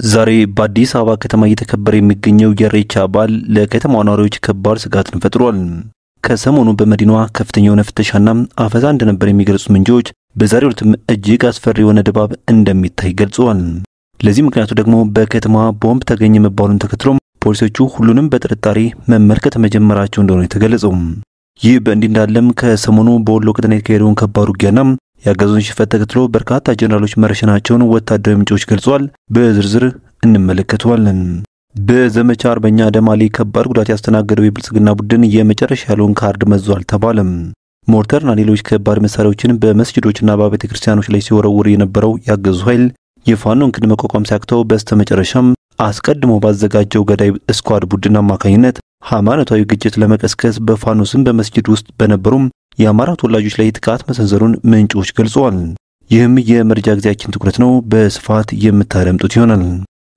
ዛሬ በአዲስ አበባ ከተማ እየተከበረ የሚገኘው የኢሬቻ በዓል ለከተማው ነዋሪዎች ከባድ ስጋትን ፈጥሯል። ከሰሞኑ በመዲናዋ ከፍተኛ የሆነ ፍተሻና አፈሳ እንደነበር የሚገልጹ ምንጮች በዛሬው ዕለትም እጅግ አስፈሪ የሆነ ድባብ እንደሚታይ ገልጸዋል። ለዚህ ምክንያቱ ደግሞ በከተማዋ ቦምብ ተገኘ መባሉን ተከትሎ ፖሊሶቹ ሁሉንም በጥርጣሬ መመልከት መጀመራቸው እንደሆነ ተገለጸው። ይህ በእንዲህ እንዳለም ከሰሞኑ በወሎ ቀጠና የተካሄደውን ከባድ ውጊያና ያገዙን ሽፈት ተከትሎ በርካታ ጀነራሎች መረሸናቸውን ወታደራዊ ምንጮች ገልጸዋል። በዝርዝር እንመለከተዋለን። በዘመቻ አርበኛ ደማሊ ከባድ ጉዳት ያስተናገደው የብልጽግና ቡድን የመጨረሻ ያለውን ካርድ መዟል ተባለ። ሞርተርና ሌሎች ከባድ መሳሪያዎችን በመስጂዶችና በቤተ ክርስቲያኖች ላይ ሲወረውር የነበረው ያገዙ ኃይል የፋኖን ክንድ መቋቋም ሲያቅተው በስተመጨረሻም አስቀድሞ ባዘጋጀው ገዳይ ስኳድ ቡድን አማካኝነት ሃይማኖታዊ ግጭት ለመቀስቀስ በፋኖ ስም በመስጂድ ውስጥ በነበሩም የአማራ ተወላጆች ላይ ጥቃት መሰንዘሩን ምንጮች ገልጸዋል። ይህም የመረጃ ጊዜያችን ትኩረት ነው፣ በስፋት የምታደምጡት ይሆናል።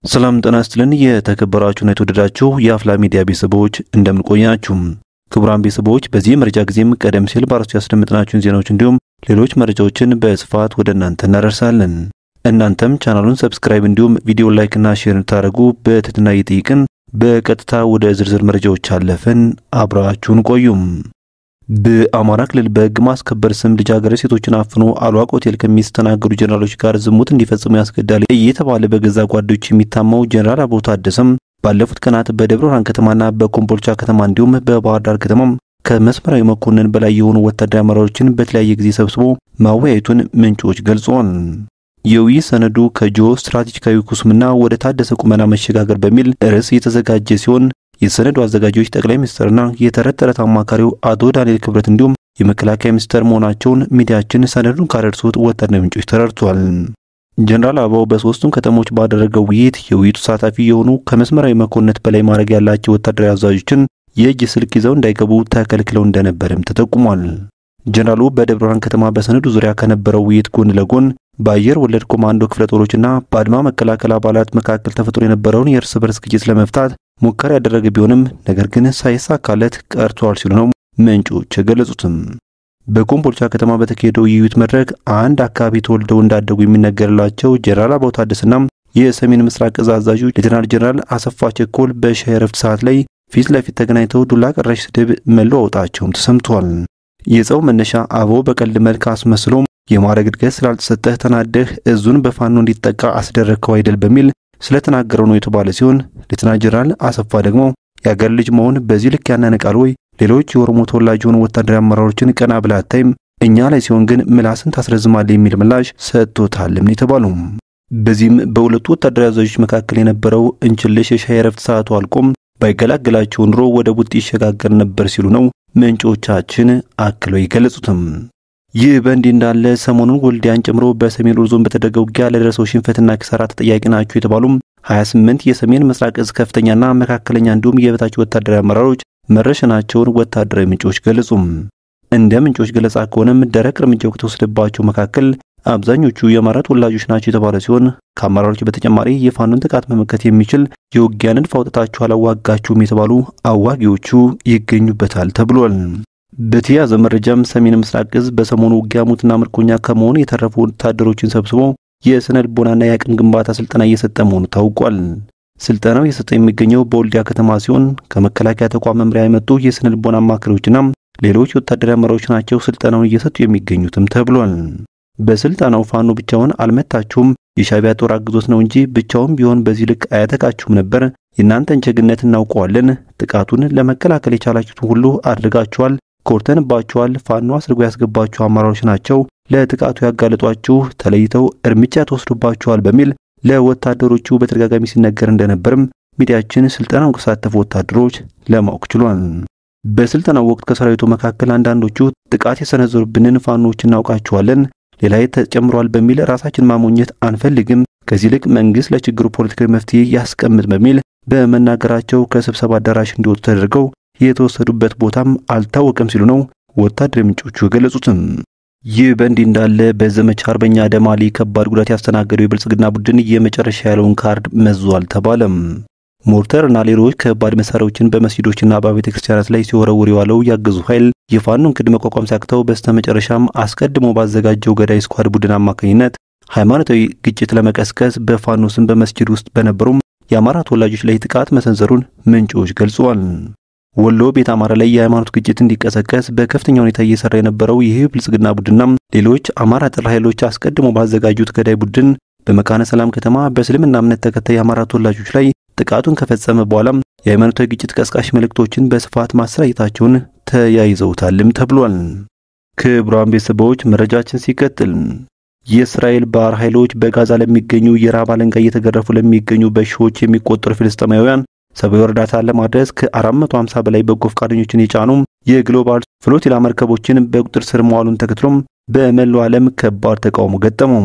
ሰላም ጤና ይስጥልን። የተከበራችሁና የተወደዳችሁ የአፍላ ሚዲያ ቤተሰቦች እንደምን ቆያችሁ? ክቡራን ቤተሰቦች በዚህ መረጃ ጊዜም ቀደም ሲል ባርሱ ያስደምጥናችሁን ዜናዎች እንዲሁም ሌሎች መረጃዎችን በስፋት ወደ እናንተ እናደርሳለን። እናንተም ቻናሉን ሰብስክራይብ እንዲሁም ቪዲዮ ላይክ እና ሼር እንድታደርጉ በትህትና እየጠየቅን በቀጥታ ወደ ዝርዝር መረጃዎች አለፈን። አብራችሁን ቆዩም። በአማራ ክልል በሕግ ማስከበር ስም ልጃገረድ ሴቶችን አፍኖ አልዋቅ ሆቴል ከሚስተናገዱ ጀነራሎች ጋር ዝሙት እንዲፈጽሙ ያስገዳል እየተባለ በገዛ ጓዶች የሚታማው ጀነራል አበባው ታደሰም ባለፉት ቀናት በደብረ ብርሃን ከተማና በኮምቦልቻ ከተማ እንዲሁም በባህር ዳር ከተማ ከመስመራዊ መኮንን በላይ የሆኑ ወታደራዊ አመራሮችን በተለያየ ጊዜ ሰብስቦ ማወያየቱን ምንጮች ገልጸዋል። የውይይት ሰነዱ ከጂኦ ስትራቴጂካዊ ኩስምና ወደ ታደሰ ቁመና መሸጋገር በሚል ርዕስ የተዘጋጀ ሲሆን የሰነዱ አዘጋጆች ጠቅላይ ሚኒስትርና የተረተረት አማካሪው አቶ ዳንኤል ክብረት እንዲሁም የመከላከያ ሚኒስትር መሆናቸውን ሚዲያችን ሰነዱን ካደረሱት ወታደራዊ ምንጮች ተረድቷል። ጀነራል አበባው በሶስቱም ከተሞች ባደረገው ውይይት የውይይቱ ተሳታፊ የሆኑ ከመስመራዊ መኮንነት በላይ ማዕረግ ያላቸው ወታደራዊ አዛዦችን የእጅ ስልክ ይዘው እንዳይገቡ ተከልክለው እንደነበርም ተጠቁሟል። ጀነራሉ በደብረ ብርሃን ከተማ በሰነዱ ዙሪያ ከነበረው ውይይት ጎን ለጎን በአየር ወለድ ኮማንዶ ክፍለ ጦሮችና በአድማ መከላከል አባላት መካከል ተፈጥሮ የነበረውን የእርስ በርስ ግጭት ለመፍታት ሙከራ ያደረገ ቢሆንም ነገር ግን ሳይሳካለት ቀርቷል ሲሉ ነው ምንጮች የገለጹትም። በኮምቦልቻ ከተማ በተካሄደው የውይይት መድረክ አንድ አካባቢ ተወልደው እንዳደጉ የሚነገርላቸው ጀነራል አበባው ታደሰና የሰሜን ምስራቅ እዝ አዛዡ ሌተናል ጀነራል አሰፋ ቸኮል በሻይ ረፍት ሰዓት ላይ ፊት ለፊት ተገናኝተው ዱላ ቀረሽ ስድብ መለዋወጣቸውም ተሰምቷል። የጸው መነሻ አበባው በቀልድ መልክ አስመስሎ የማዕረግ እድገት ስላልተሰጠህ ተናደህ እዙን በፋኖ እንዲጠቃ አስደረግከው አይደል በሚል ስለተናገረው ነው የተባለ ሲሆን ሌተናል ጀነራል አሰፋ ደግሞ ያገር ልጅ መሆን በዚህ ልክ ያናንቃል ወይ? ሌሎች የኦሮሞ ተወላጅ የሆኑ ወታደራዊ አመራሮችን ቀና ብለህ አታይም? እኛ ላይ ሲሆን ግን ምላስን ታስረዝማለህ የሚል ምላሽ ሰጥቶታልም የተባለው። በዚህም በሁለቱ ወታደራዊ አዛዦች መካከል የነበረው እንችልሽ የሻይ ረፍት ሰዓቱ አልቆም ባይገላገላቸው ኑሮ ወደ ቡጢ ይሸጋገር ነበር ሲሉ ነው ምንጮቻችን አክለው ይገለጹትም። ይህ በእንዲህ እንዳለ ሰሞኑን ወልዲያን ጨምሮ በሰሜን ወሎ ዞን በተደረገው ውጊያ ለደረሰው ሽንፈትና ኪሳራ ተጠያቂ ናቸው የተባሉ 28 የሰሜን ምስራቅ እዝ ከፍተኛና መካከለኛ እንዲሁም የበታች ወታደራዊ አመራሮች መረሸናቸውን ወታደራዊ ምንጮች ገለጹም። እንደ ምንጮች ገለጻ ከሆነም ደረቅ እርምጃው ከተወሰደባቸው መካከል አብዛኞቹ የአማራ ተወላጆች ናቸው የተባለ ሲሆን ከአመራሮች በተጨማሪ የፋኖን ጥቃት መመከት የሚችል የውጊያ ንድፍ አውጥታችሁ አላዋጋችሁም የተባሉ አዋጊዎቹ ይገኙበታል ተብሏል። በተያዘ መረጃም ሰሜን ምስራቅ እዝ በሰሞኑ ውጊያ ሙትና ምርኮኛ ከመሆኑ የተረፉ ወታደሮችን ሰብስቦ የስነ ልቦናና የአቅም ግንባታ ስልጠና እየሰጠ መሆኑ ታውቋል። ስልጠናው እየሰጠ የሚገኘው በወልዲያ ከተማ ሲሆን ከመከላከያ ተቋም መምሪያ የመጡ የስነ ልቦና አማካሪዎችና ሌሎች ወታደራዊ አመራሮች ናቸው ስልጠናውን እየሰጡ የሚገኙትም ተብሏል። በስልጠናው ፋኖ ብቻውን አልመታችሁም፣ የሻቢያ ጦር አግዞት ነው እንጂ ብቻውን ቢሆን በዚህ ልክ አያተቃችሁም ነበር፣ የናንተን ጀግነት እናውቀዋለን፣ ጥቃቱን ለመከላከል የቻላችሁትን ሁሉ አድርጋችኋል፣ ኮርተንባችኋል፣ ፋኖ አስርጎ ያስገባችሁ አመራሮች ናቸው ለጥቃቱ ያጋለጧችሁ፣ ተለይተው እርምጃ ተወስዶባችኋል በሚል ለወታደሮቹ በተደጋጋሚ ሲነገር እንደነበርም ሚዲያችን ስልጠናውን ከተሳተፉ ወታደሮች ለማወቅ ችሏል። በስልጠናው ወቅት ከሰራዊቱ መካከል አንዳንዶቹ ጥቃት የሰነዘሩብንን ፋኖች እናውቃቸዋለን፣ ሌላ ተጨምሯል በሚል ራሳችን ማሞኘት አንፈልግም፣ ከዚህ ልክ መንግስት ለችግሩ ፖለቲካዊ መፍትሄ ያስቀምጥ በሚል በመናገራቸው ከስብሰባ አዳራሽ እንዲወጡ ተደርገው የተወሰዱበት ቦታም አልታወቀም ሲሉ ነው ወታደራዊ ምንጮቹ ገለጹትም። ይህ በእንዲህ እንዳለ በዘመቻ አርበኛ ደማሊ ከባድ ጉዳት ያስተናገደው የብልጽግና ቡድን የመጨረሻ ያለውን ካርድ መዟል ተባለም። ሞርተርና ሌሎች ከባድ መሳሪያዎችን በመስጂዶችና በቤተ ክርስቲያናት ላይ ሲወረውር የዋለው ያገዙ ኃይል የፋኖን ክንድ መቋቋም ሲያቅተው በስተመጨረሻም አስቀድሞ ባዘጋጀው ገዳይ ስኳድ ቡድን አማካኝነት ሃይማኖታዊ ግጭት ለመቀስቀስ በፋኖ ስም በመስጂድ ውስጥ በነበሩም የአማራ ተወላጆች ላይ ጥቃት መሰንዘሩን ምንጮች ገልጸዋል። ወሎ ቤት አማራ ላይ የሃይማኖት ግጭት እንዲቀሰቀስ በከፍተኛ ሁኔታ እየሰራ የነበረው ይህ ብልጽግና ቡድንና ሌሎች አማራ ጥላ ኃይሎች አስቀድሞ ባዘጋጁት ገዳይ ቡድን በመካነ ሰላም ከተማ በእስልምና እምነት ተከታይ አማራ ተወላጆች ላይ ጥቃቱን ከፈጸመ በኋላ የሃይማኖታዊ ግጭት ቀስቃሽ መልእክቶችን በስፋት ማሰራጨታቸውን ተያይዘውታልም ተብሏል። ክቡራን ቤተሰቦች መረጃችን ሲቀጥል የእስራኤል ባህር ኃይሎች በጋዛ ለሚገኙ የራብ አለንጋ እየተገረፉ ለሚገኙ በሺዎች የሚቆጠሩ ፍልስጤማውያን ሰብአዊ እርዳታ ለማድረስ ከ450 በላይ በጎ ፈቃደኞችን የጫኑ የግሎባል ፍሎቲላ መርከቦችን በቁጥጥር ስር መዋሉን ተከትሎም በመላው ዓለም ከባድ ተቃውሞ ገጠመው።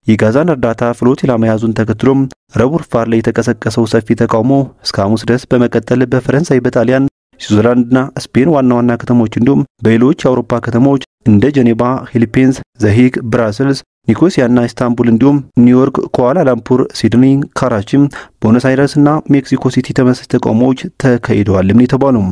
የጋዛን እርዳታ ፍሎቲላ መያዙን ተከትሎም ረቡዕ ረፋድ ላይ የተቀሰቀሰው ሰፊ ተቃውሞ እስከ ሐሙስ ድረስ በመቀጠል በፈረንሳይ፣ በጣሊያን፣ ስዊዘርላንድና ስፔን ዋና ከተሞች እንዲሁም በሌሎች የአውሮፓ ከተሞች እንደ ጄኔቫ፣ ፊሊፒንስ፣ ዘሂግ፣ ብራስልስ፣ ኒኮሲያና ኢስታንቡል እንዲሁም ኒውዮርክ፣ ኩአላላምፑር፣ ሲድኒ፣ ካራቺም፣ ቦነስ አይረስና ሜክሲኮ ሲቲ ተመሳሳይ ተቃውሞዎች ተካሂደዋልም የተባለው።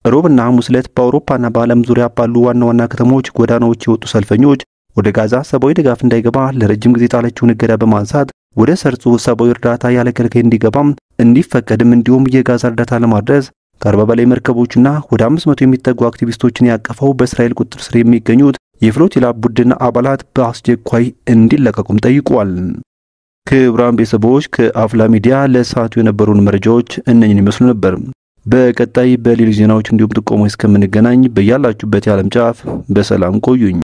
ሮብና ሐሙስ ዕለት በአውሮፓና በዓለም ዙሪያ ባሉ ዋና ከተሞች ጎዳናዎች የወጡ ሰልፈኞች ወደ ጋዛ ሰብአዊ ድጋፍ እንዳይገባ ለረጅም ጊዜ ጣለችውን እገዳ በማንሳት ወደ ሰርጹ ሰብአዊ እርዳታ ያለ ከልካይ እንዲገባም እንዲፈቀድም እንዲሁም የጋዛ እርዳታ ለማድረስ ከ40 በላይ መርከቦችና ወደ 500 የሚጠጉ አክቲቪስቶችን ያቀፈው በእስራኤል ቁጥጥር ስር የሚገኙት የፍሎቲላ ቡድን አባላት በአስቸኳይ እንዲለቀቁም ጠይቀዋል። ክቡራን ቤተሰቦች ከአፍላ ሚዲያ ለሰዓቱ የነበሩን መረጃዎች እነኝን ይመስሉ ነበር። በቀጣይ በሌሎች ዜናዎች እንዲሁም ጥቆሞች እስከምንገናኝ በያላችሁበት የዓለም ጫፍ በሰላም ቆዩኝ።